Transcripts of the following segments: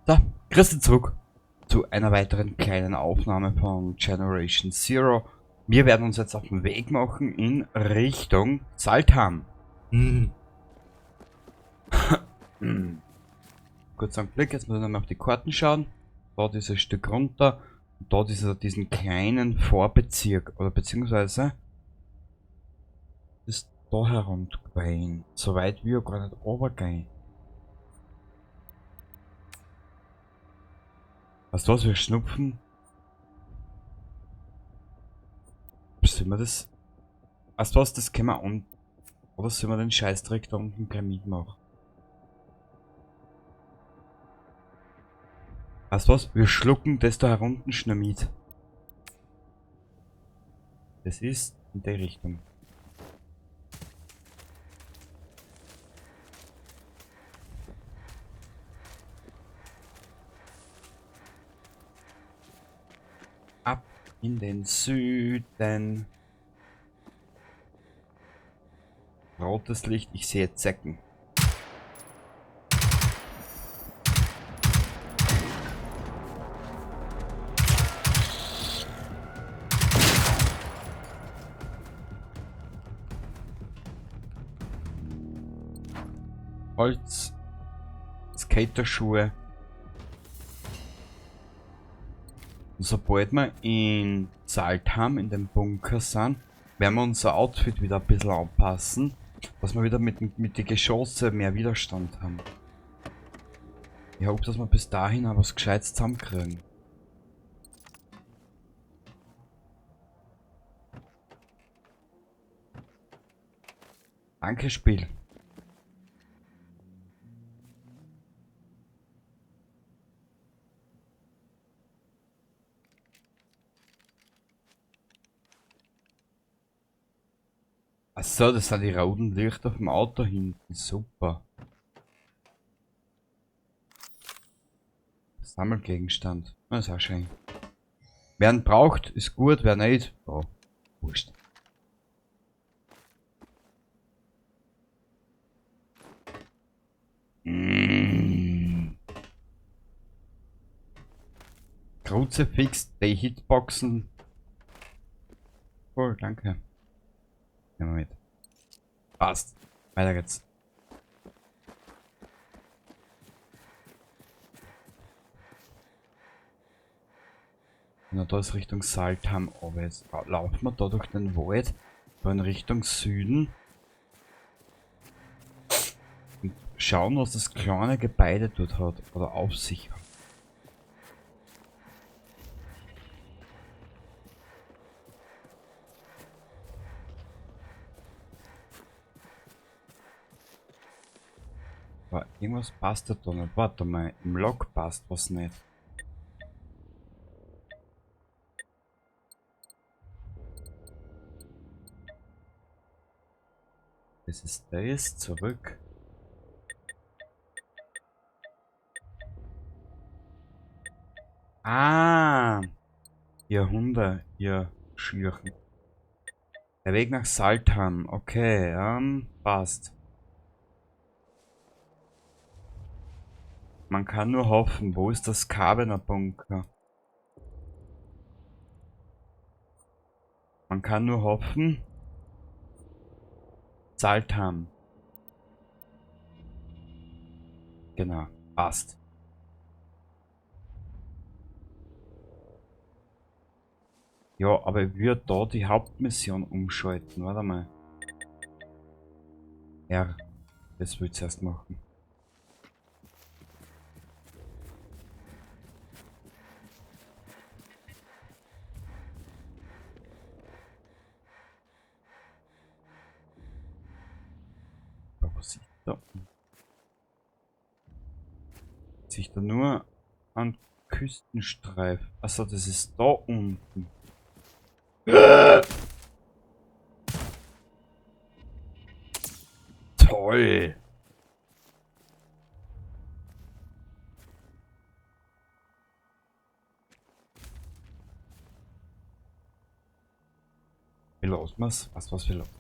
So, grüß dich zurück zu einer weiteren kleinen Aufnahme von Generation Zero. Wir werden uns jetzt auf den Weg machen in Richtung Saltham. Kurz einen Blick, jetzt müssen wir mal auf die Karten schauen. Da dieses Stück runter und da diesen kleinen Vorbezirk, oder beziehungsweise ist da heruntergehen. So weit wir gar nicht runtergehen. Weißt du was, wir schnupfen. Sollen wir das? Weißt du was, das können wir an. Oder sollen wir den Scheißdreck da unten gleich mitmachen? Weißt du was, wir schlucken das da herunten schnell mit. Das ist in der Richtung. Ab in den Süden. Rotes Licht, ich sehe Zecken. Holz, Skaterschuhe. Und sobald wir in Saltham in dem Bunker sind, werden wir unser Outfit wieder ein bisschen anpassen, dass wir wieder mit den Geschossen mehr Widerstand haben. Ich hoffe, dass wir bis dahin aber was Gescheites zusammenkriegen. Danke, Spiel. Achso, das sind die roten Lichter vom Auto hinten. Super. Sammelgegenstand. Das ist auch schön. Wer ihn braucht, ist gut, wer nicht, oh, wurscht. Kruzifix, die Hitboxen. Cool, danke. Nehmen wir mit. Passt. Weiter geht's. Na, da ist Richtung Saltham, aber jetzt laufen wir da durch den Wald, da in Richtung Süden. Und schauen, was das kleine Gebäude dort hat, oder auf sich hat. Aber irgendwas passt da nicht. Warte mal, im Log passt was nicht. Das ist das, zurück. Ah, ihr Hunde, ihr Schürchen. Der Weg nach Saltham, okay, passt. Man kann nur hoffen, wo ist das Kabener Bunker? Man kann nur hoffen. Saltham. Genau, passt. Ja, aber ich würde da die Hauptmission umschalten, warte mal. Ja, das will ich erst machen. Was sieht da? Sich da nur an Küstenstreif. Achso, das ist da unten. Toll! Wie lassen wir's? Was wir lassen?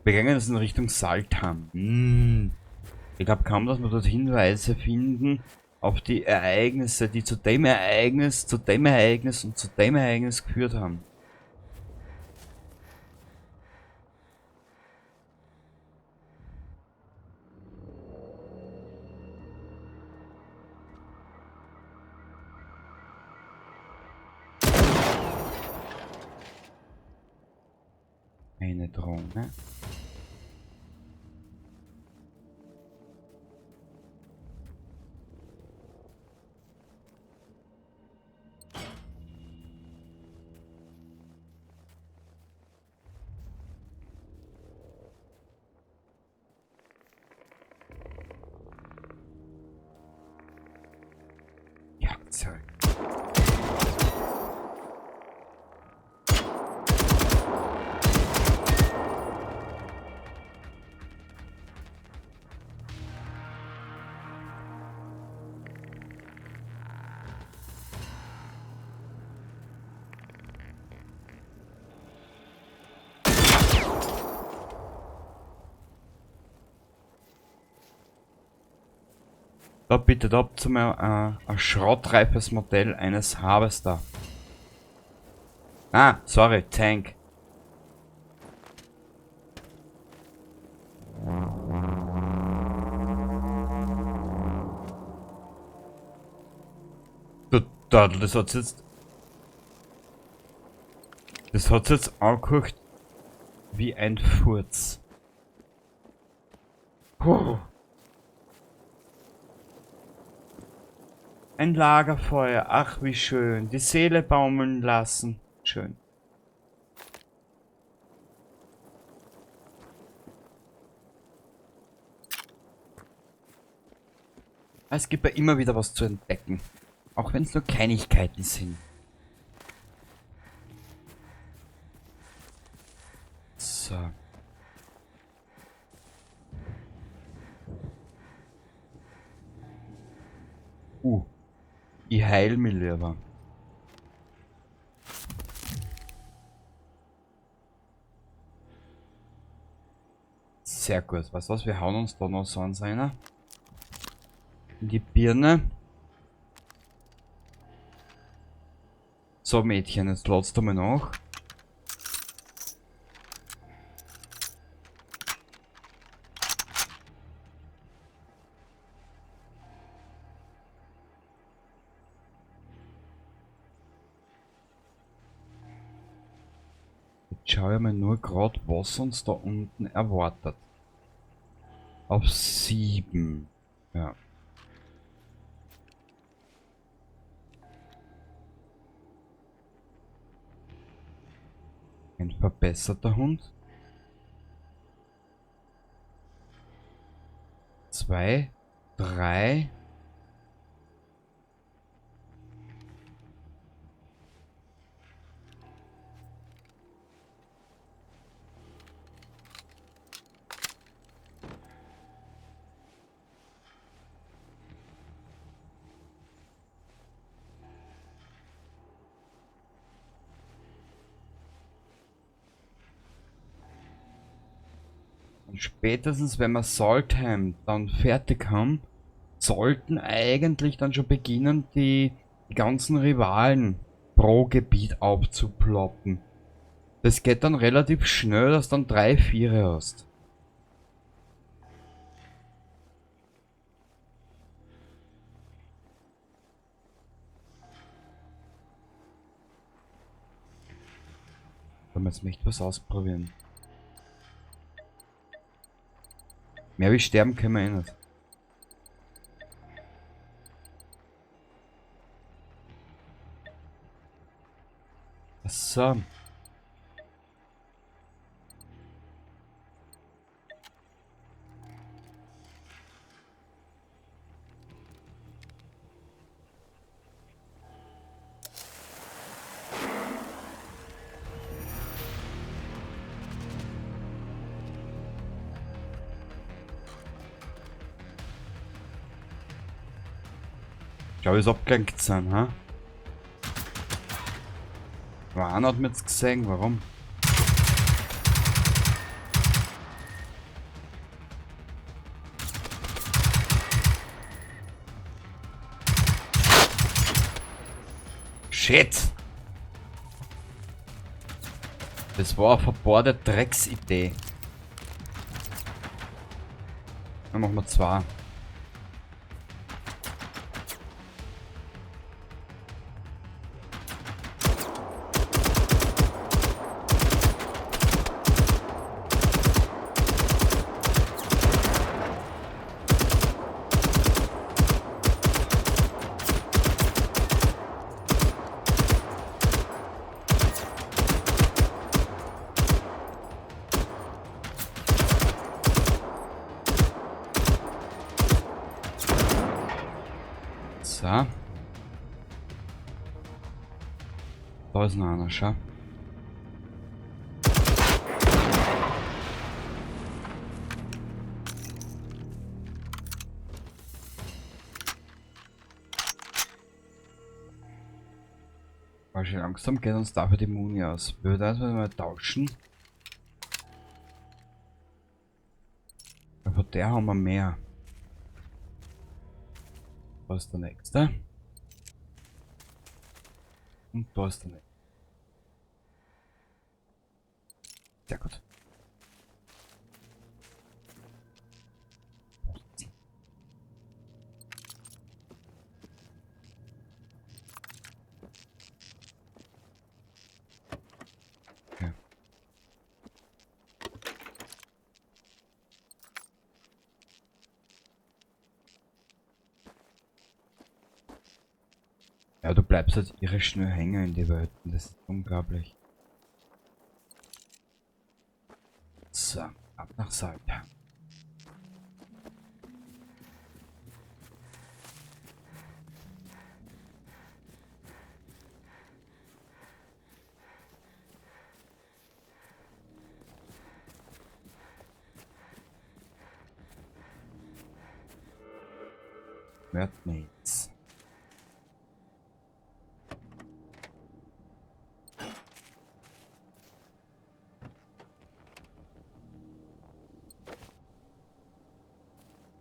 Wir gehen jetzt in Richtung Saltham. Ich glaube kaum, dass wir dort Hinweise finden auf die Ereignisse, die zu dem Ereignis und zu dem Ereignis geführt haben. Eine Drohne. Jagdzeug. Da bitte, da habt ihr mal ein schrottreifes Modell eines Harvester. Ah, sorry, Tank. Du Dödel, das hat's jetzt... Das hat's jetzt angehört wie ein Furz. Puh. Ein Lagerfeuer, ach wie schön. Die Seele baumeln lassen. Schön. Es gibt ja immer wieder was zu entdecken. Auch wenn es nur Kleinigkeiten sind. So. Ich heil mich lieber. Sehr gut. Weißt du was? Wir hauen uns da noch so an seiner. In die Birne. So Mädchen, jetzt ladst du mal nach. Jetzt schau ich mir nur gerade, was uns da unten erwartet. Auf 7. Ja. Ein verbesserter Hund. 2, 3. Und spätestens wenn wir Saltheim dann fertig haben, sollten eigentlich dann schon beginnen, die ganzen Rivalen pro Gebiet aufzuploppen. Das geht dann relativ schnell, dass dann 3, 4 hast. Da müssen wir echt was ausprobieren. Mehr wie sterben können wir eh nicht. So. Schau, wie es abgelenkt sind, ha? Wann hat man jetzt gesehen? Warum? Shit! Das war eine verbohrte Drecksidee. Dann machen wir 2. So. Da ist noch einer, schau. Aber schon langsam geht uns dafür die Muni aus. Wir würden das mal tauschen. Aber der haben wir mehr. Da ist der nächste. Und da ist der nächste. Sehr gut. Okay. Ja, du bleibst halt irre schnell hängen in die Welt. Das ist unglaublich. So, ab nach Salta. Wordmates.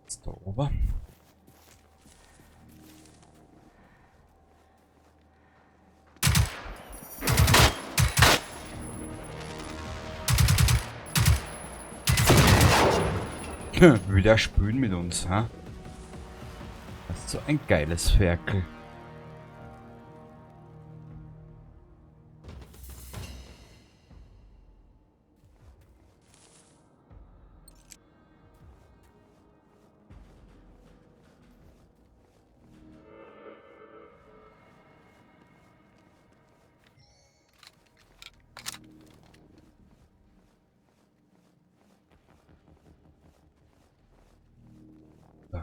Ist da oben. Will der spielen mit uns, ha? Das ist so ein geiles Ferkel. So.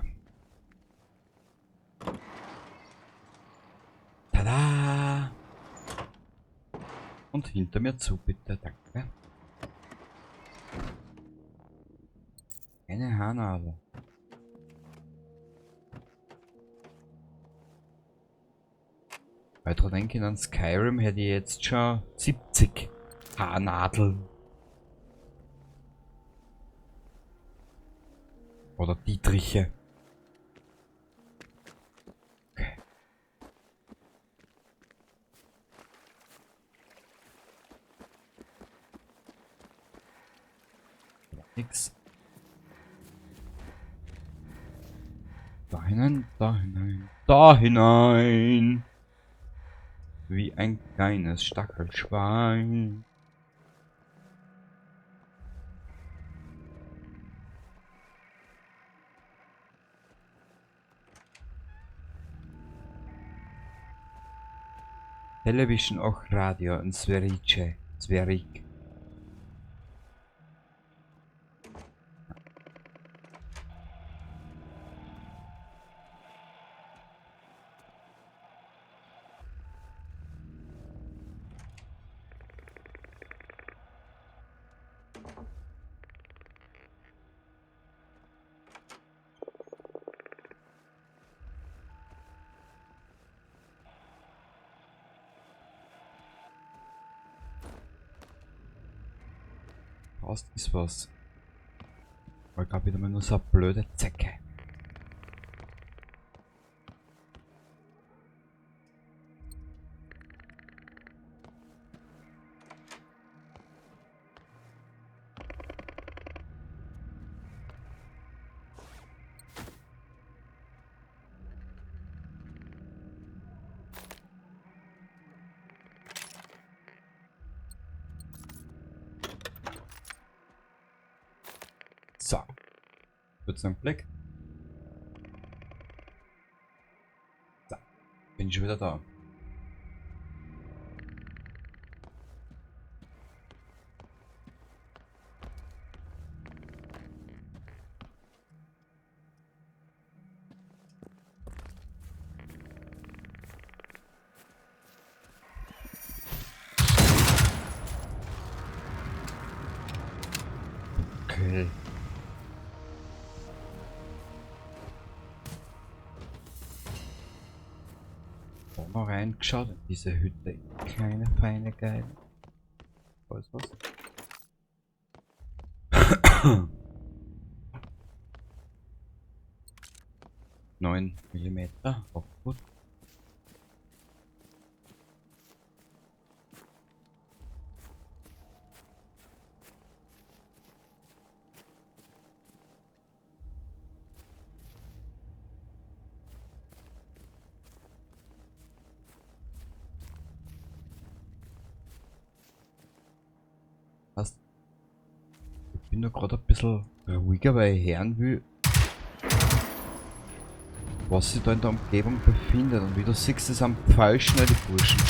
Tada! Und hinter mir zu, bitte, danke. Eine Haarnadel. Weil dran denken an Skyrim hätte ich jetzt schon 70 Haarnadeln. Oder Dietriche. Okay. Nix. Da hinein, da hinein, da hinein. Wie ein kleines Stachelschwein. Television och radio in Sverice. Sverik. Passt ist was. Aber ich glaube wieder mal nur so eine blöde Zecke. Kurz einen Blick. So, bin schon wieder da. Okay. Da mal reingeschaut in diese Hütte. Kleine, feine, geile. Da ist was. 9 Millimeter. Auch gut. Passt. Ich bin da gerade ein bisschen ruhiger, weil ich hören will, was sich da in der Umgebung befindet. Und wie du siehst, es am Pfeil schnell die Burschen.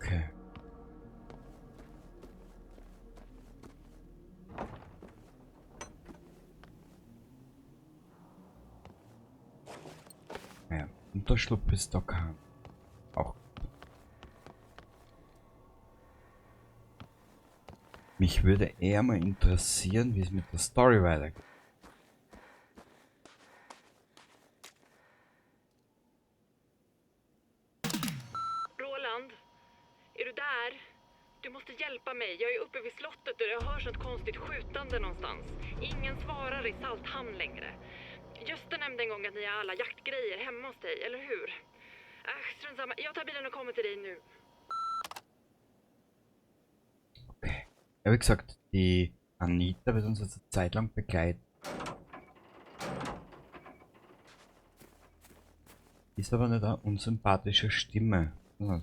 Okay. Ja, Unterschlupf ist da kein. Auch. Mich würde eher mal interessieren, wie es mit der Story weitergeht. Roland, är du där? Du måste hjälpa mig. Jag är uppe vid slottet och jag hör sånt konstigt skjutande någonstans. Ingen svarar i Salthamn längre. Gösta nämnde en gång att ni har alla jaktgrejer hemma hos dig, eller hur? Strunt samma. Jag tar bilen och kommer till dig nu. Okay. Ja, wie gesagt, die Anita wird uns jetzt eine Zeit lang begleiten. Ist aber nicht eine unsympathische Stimme. Ja.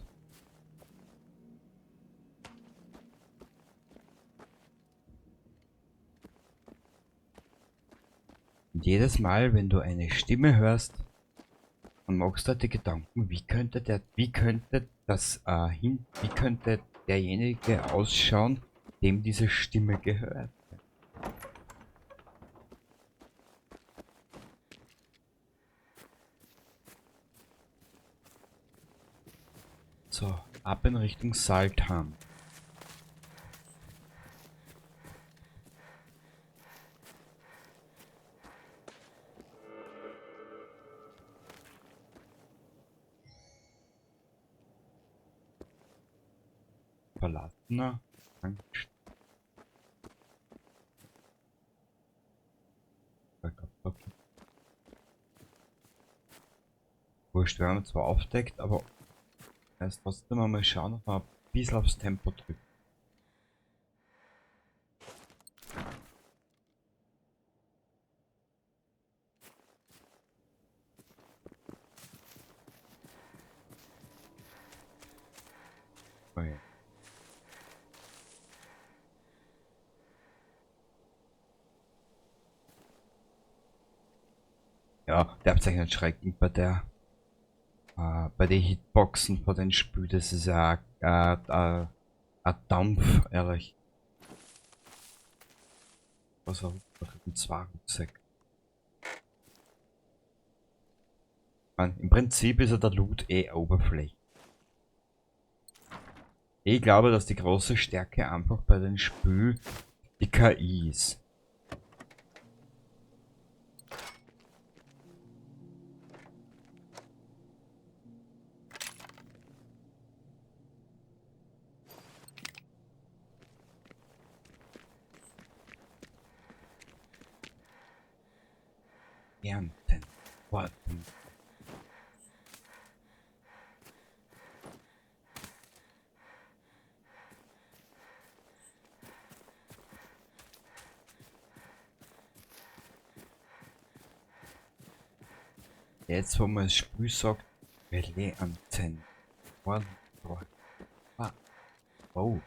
Und jedes Mal, wenn du eine Stimme hörst, dann machst du dir Gedanken, wie könnte derjenige ausschauen, dem diese Stimme gehört. So, ab in Richtung Saltham. Verlassener Tankstelle. Wurscht, wir haben zwar aufdeckt, aber erst trotzdem mal schauen, ob wir ein bisschen aufs Tempo drücken. Okay. Ja, der abzeichnet schreckend bei den Hitboxen von den Spielen, das ist ja ein Dampf, ehrlich. Was auch ein zwei Rucksack. Im Prinzip ist ja der Loot eh Oberfläche. Ich glaube, dass die große Stärke einfach bei den Spielen die KI ist. ernten. Warten. Jetzt, wo man das Spiel sagt, Relais-Antennen. One, drei, ah, oh.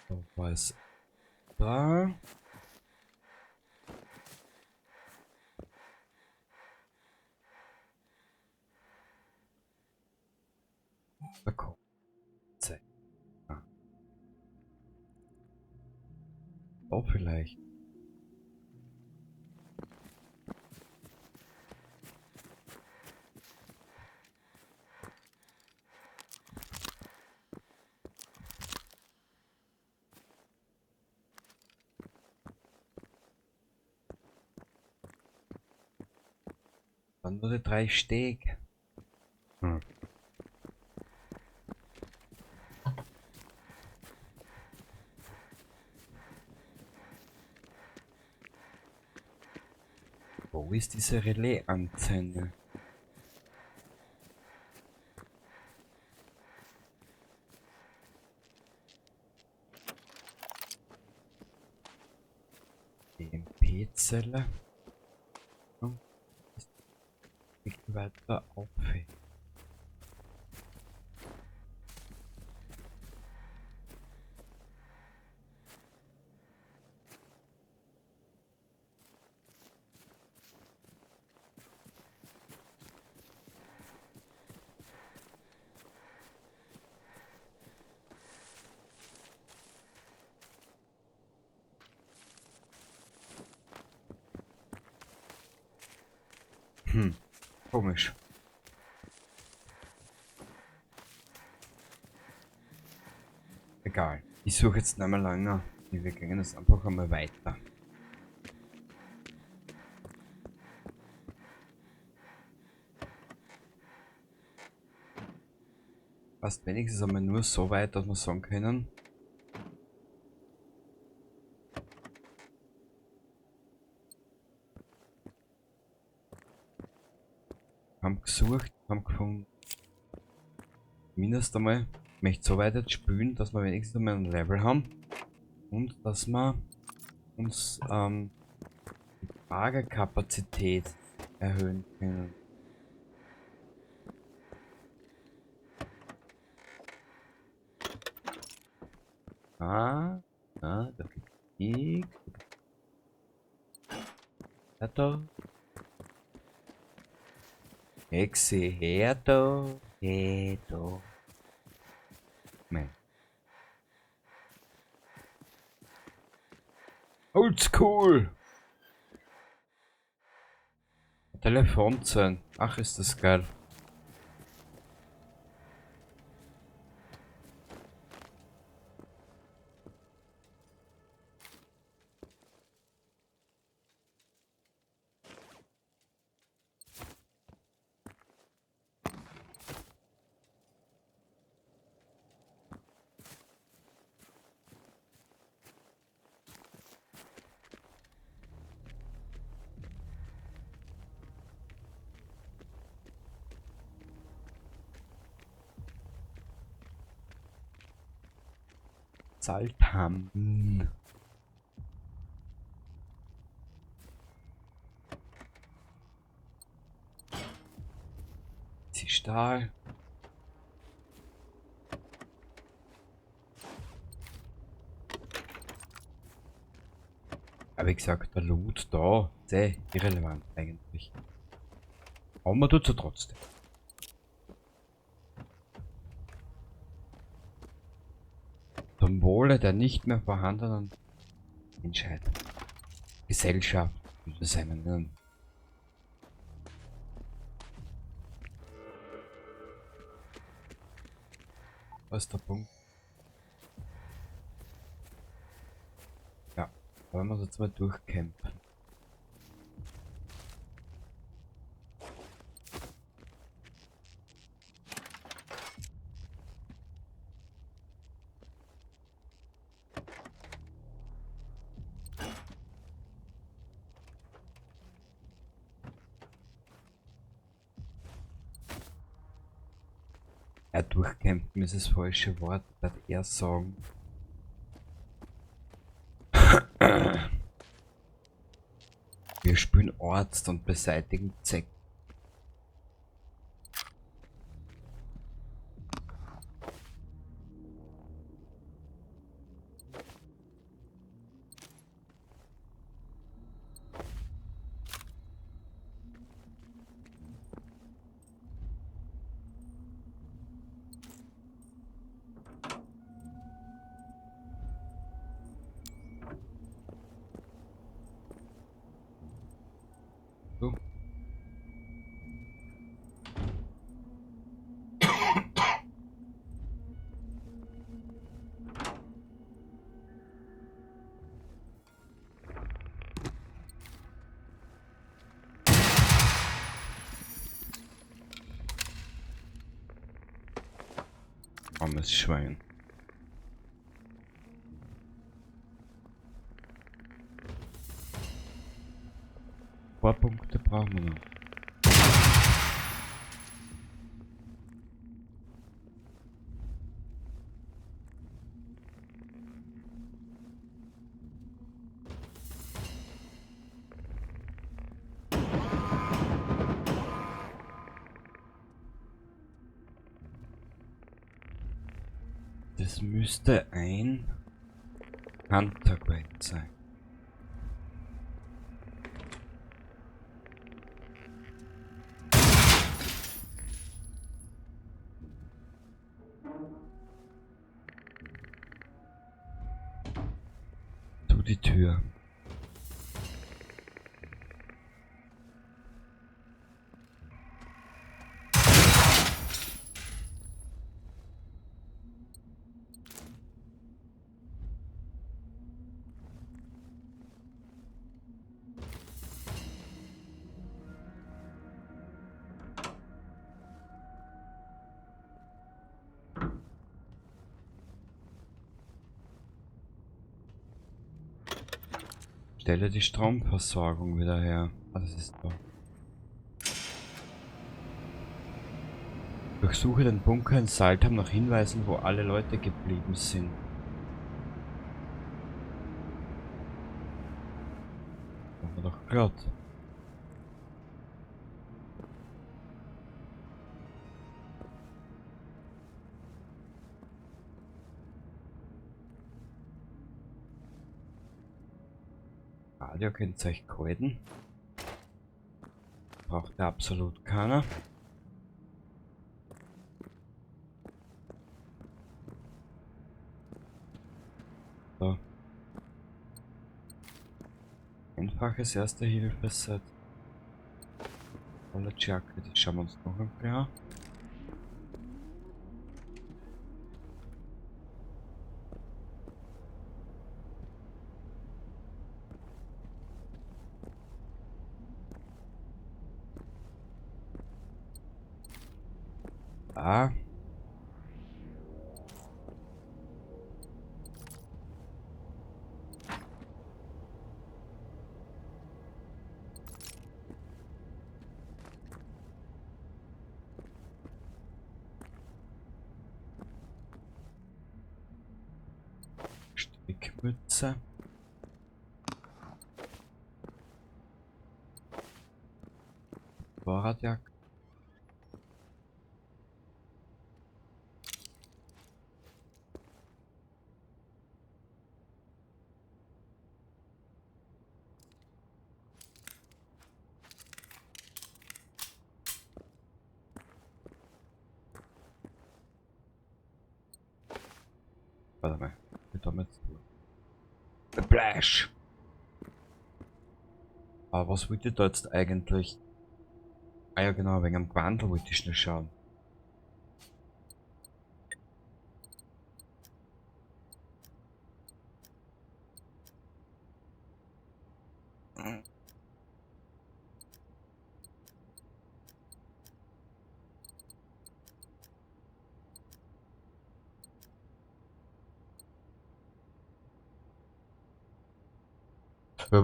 So, was da? Da kommt Zeit. Ah, da vielleicht. Dann nur die 3 Steg. Hm. Wo ist diese Relais-Antenne? EMP-Zelle. Hm. Ist nicht weiter auffällig. Hm, komisch. Egal. Ich suche jetzt nicht mehr länger. Wir gehen jetzt einfach einmal weiter. Fast wenigstens einmal nur so weit, dass wir sagen können. Haben gesucht, haben gefunden. Mindestens einmal. Ich möchte so weit jetzt spielen, dass wir wenigstens einmal ein Level haben. Und dass wir uns die Lagerkapazität erhöhen können. Da gibt es nichts. Da. Exeherto. Eto. Nein. Oldschool! Telefonzellen. Ach, ist das geil. Saltham. Sie Stahl. Aber wie gesagt, der Loot da, sehr irrelevant eigentlich. Aber man tut so trotzdem. Zum Wohle der nicht mehr vorhandenen Menschheit. Gesellschaft, wie wir sein nennen. Was ist der Punkt? Ja, Wollen wir uns jetzt mal durchkämpfen. Ja, durchkämpfen ist das falsche Wort, wird er sagen. Wir spielen Arzt und beseitigen Zecken. So. Armes Schwein. Ein paar Punkte brauchen wir noch. Das müsste ein Hunter-Grade sein. Tu die Tür. Stelle die Stromversorgung wieder her. Ah, das ist da. Durchsuche den Bunker in Saltham nach Hinweisen, wo alle Leute geblieben sind. Haben wir doch gehört. Radio könnt ihr euch gehalten. Braucht ja absolut keiner. So. Einfaches Erste-Hilfe-Set. Jacke, das schauen wir uns noch einmal an. Ah. Strickmütze. Fahrradjacke. Warte mal, mit damit. The Flash! Aber was wollte ich da jetzt eigentlich? Ah ja genau, wegen am Quandel wollte ich schnell schauen. Ja,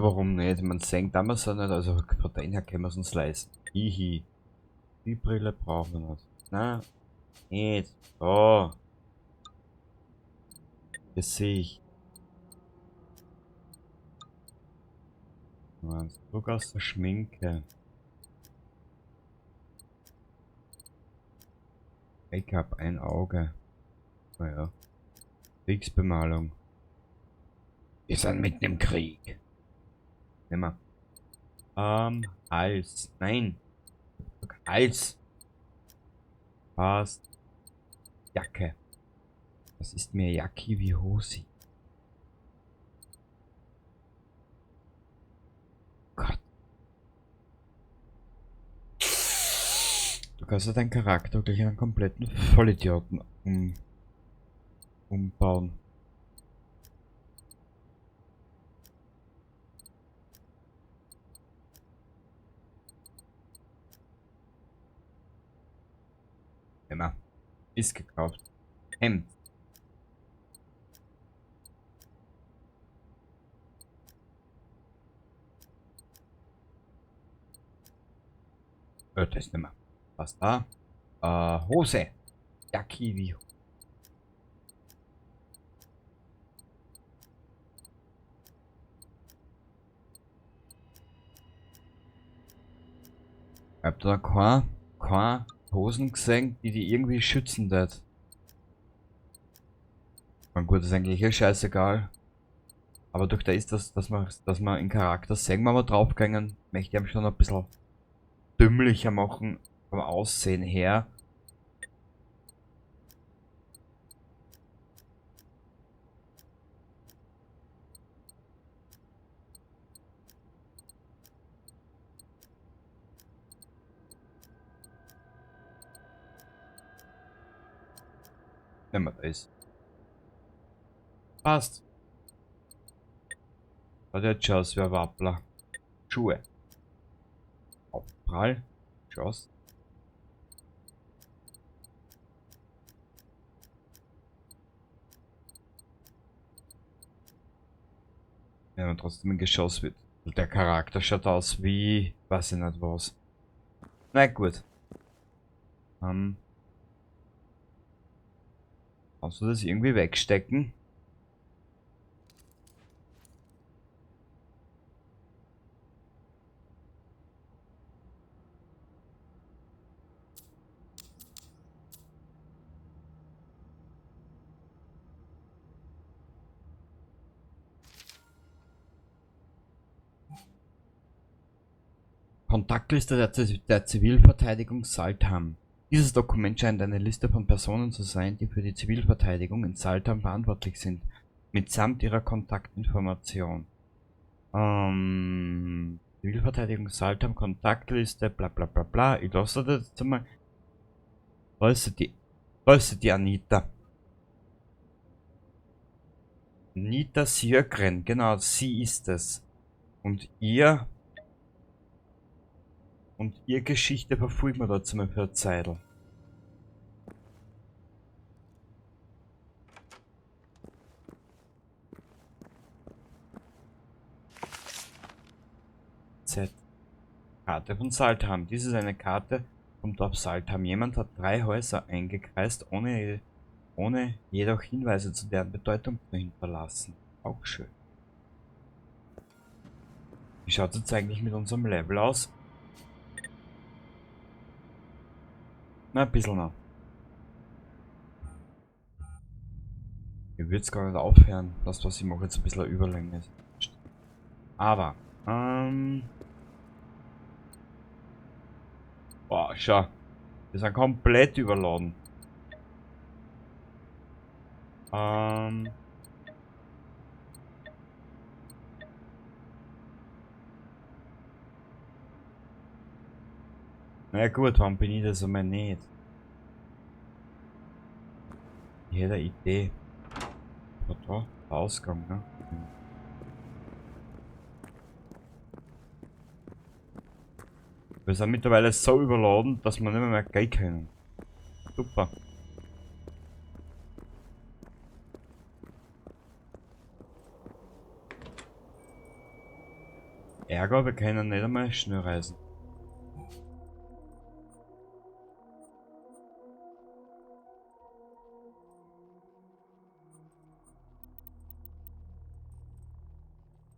warum nicht? Man senkt Amazon nicht, also von denen her können wir es uns leisten. Hihi. Die Brille brauchen wir nicht. Na, nicht. Oh, Gesicht. Druck aus der Schminke. Make-up, ein Auge. Naja. Kriegsbemalung. Wir sind mitten im Krieg. Nimm mal. Hals. Nein. Hals. Passt. Jacke. Das ist mir Jacki wie Hosi. Gott. Du kannst ja deinen Charakter gleich einen kompletten Vollidioten umbauen. Immer. Ist gekauft. Hemd. Das ist nicht mehr. Was da? Hose. Jacki wie. Habt ihr da keine Hosen gesehen, die irgendwie schützen das? Na gut, ist eigentlich eh scheißegal. Aber durch das, dass wir in Charakter sehen, wir mal draufgegangen, möchte ich ihn schon ein bisschen dümmlicher machen vom Aussehen her. Wenn man da ist. Passt. Hat jetzt schon aus wie ein Wappler. Schuhe. Aufprall. Schaust. Ja, und trotzdem ein Geschoss wird. Der Charakter schaut aus wie, weiß ich nicht was. Na gut. Kannst du das irgendwie wegstecken? Kontaktliste der Zivilverteidigung Saltham. Dieses Dokument scheint eine Liste von Personen zu sein, die für die Zivilverteidigung in Saltham verantwortlich sind, mitsamt ihrer Kontaktinformation. Zivilverteidigung Saltham, Kontaktliste, bla bla bla bla. Ich lasse das jetzt mal. Da ist die Anita. Anita Sjögren, genau, sie ist es. Und ihr Geschichte verfolgen wir dazu mal für eine Zeitl. Z. Karte von Saltham. Dies ist eine Karte vom Dorf Saltham. Jemand hat 3 Häuser eingekreist, ohne jedoch Hinweise zu deren Bedeutung zu hinterlassen. Auch schön. Wie schaut es jetzt eigentlich mit unserem Level aus? Na, ein bisschen noch. Ich würde es gar nicht aufhören. Das, was ich mache, jetzt ein bisschen eine Überlänge. Aber, boah, schau. Wir sind komplett überladen. Na ja, gut, warum bin ich das einmal nicht? Ich hätte eine Idee. Aber da, der Ausgang, ne? Wir sind mittlerweile so überladen, dass wir nicht mehr gehen können. Super. Ärger, wir können nicht einmal schnell reisen.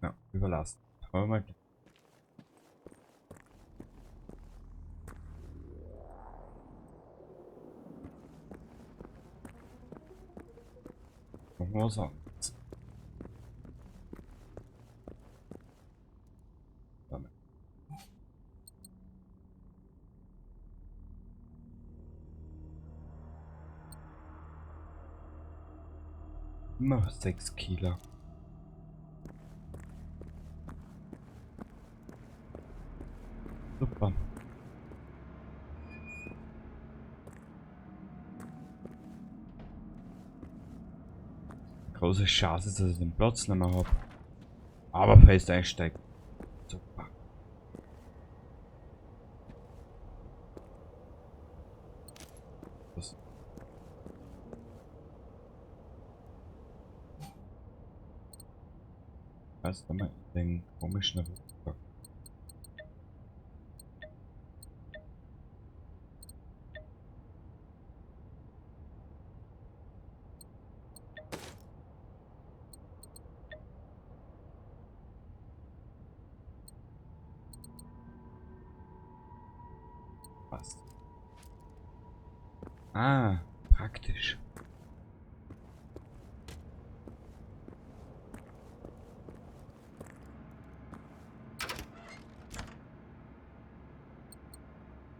Ja, überlassen. Schauen wir mal. Machen wir was anderes. Damit. Immer 6 Kilo. Super. Große Chance, dass ich den Platz nicht mehr habe. Aber fest einsteigen. Super. Das heißt einmal den komischen Rucksack. Passt. Ah, praktisch.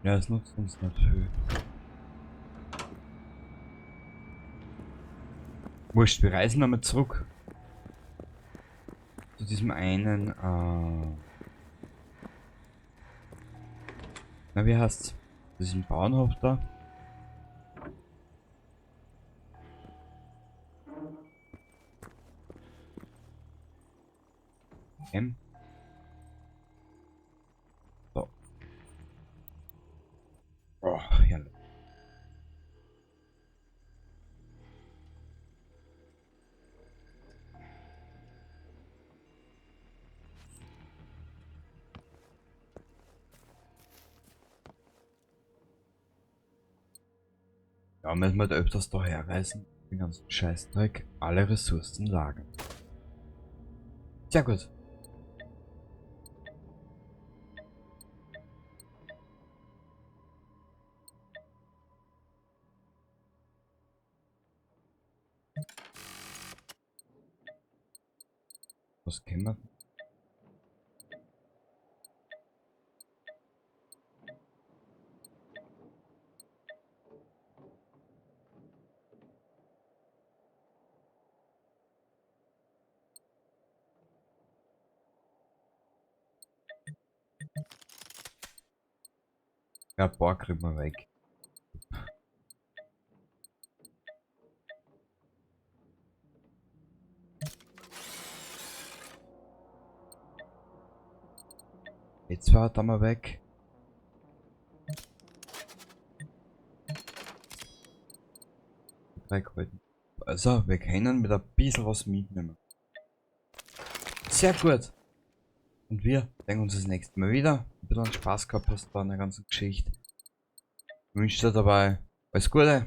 Ja, es nutzt uns nicht viel. Wurscht, wir reisen nochmal zurück. Zu diesem einen, na, wie heißt's? Diesem Bauernhof da. So. Oh, herrlich. Ja, müssen wir da öfters daher reisen. Den ganzen Scheißdreck. Alle Ressourcen lagern. Sehr gut. Was können wir? Ja, ein paar kriegen wir weg. Jetzt war er mal weg. Also, wir können mit ein bisschen was mitnehmen. Sehr gut. Und wir sehen uns das nächste Mal wieder. Ein bisschen Spaß gehabt hast bei einer ganzen Geschichte. Ich wünsche dir dabei alles Gute.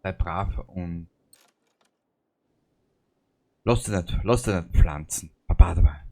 Sei brav und lass dich nicht pflanzen. Baba dabei.